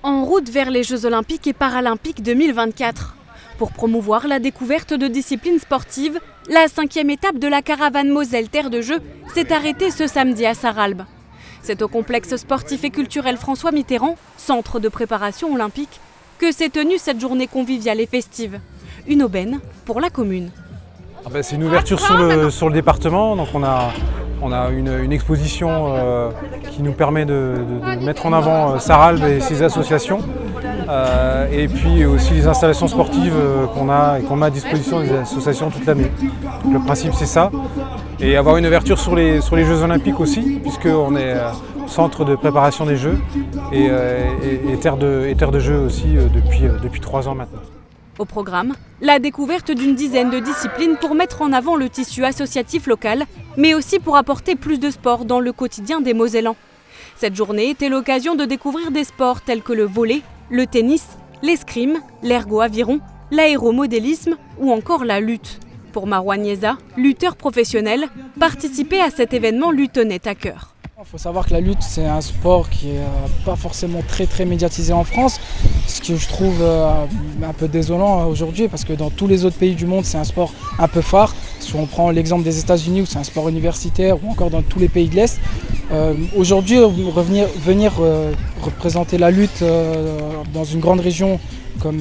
En route vers les Jeux Olympiques et Paralympiques 2024. Pour promouvoir la découverte de disciplines sportives, la 5e étape de la caravane Moselle Terre de Jeux s'est arrêtée ce samedi à Sarralbe. C'est au complexe sportif et culturel François Mitterrand, centre de préparation olympique, que s'est tenue cette journée conviviale et festive. Une aubaine pour la commune. C'est une ouverture sur le département, donc on a une exposition qui nous permet de mettre en avant Sarralbe et ses associations, et puis aussi les installations sportives qu'on met à disposition des associations toute l'année. Le principe c'est ça, et avoir une ouverture sur les Jeux Olympiques aussi, puisqu'on est centre de préparation des Jeux et terre de Jeux aussi depuis 3 ans maintenant. Au programme, la découverte d'une dizaine de disciplines pour mettre en avant le tissu associatif local, mais aussi pour apporter plus de sport dans le quotidien des Mosellans. Cette journée était l'occasion de découvrir des sports tels que le volley, le tennis, l'escrime, l'ergo-aviron, l'aéromodélisme ou encore la lutte. Pour Marouane Nieza, lutteur professionnel, participer à cet événement lui tenait à cœur. Il faut savoir que la lutte, c'est un sport qui n'est pas forcément très médiatisé en France, ce que je trouve un peu désolant aujourd'hui, parce que dans tous les autres pays du monde, c'est un sport un peu phare. Si on prend l'exemple des États-Unis où c'est un sport universitaire, ou encore dans tous les pays de l'Est, aujourd'hui, venir représenter la lutte dans une grande région comme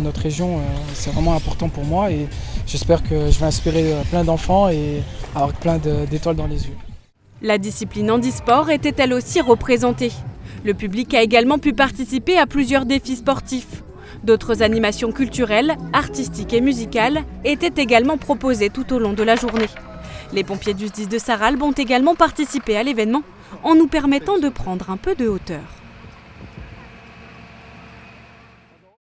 notre région, c'est vraiment important pour moi, et j'espère que je vais inspirer plein d'enfants et avoir plein d'étoiles dans les yeux. La discipline handisport était elle aussi représentée. Le public a également pu participer à plusieurs défis sportifs. D'autres animations culturelles, artistiques et musicales étaient également proposées tout au long de la journée. Les pompiers du SDIS de Sarralbe ont également participé à l'événement en nous permettant de prendre un peu de hauteur.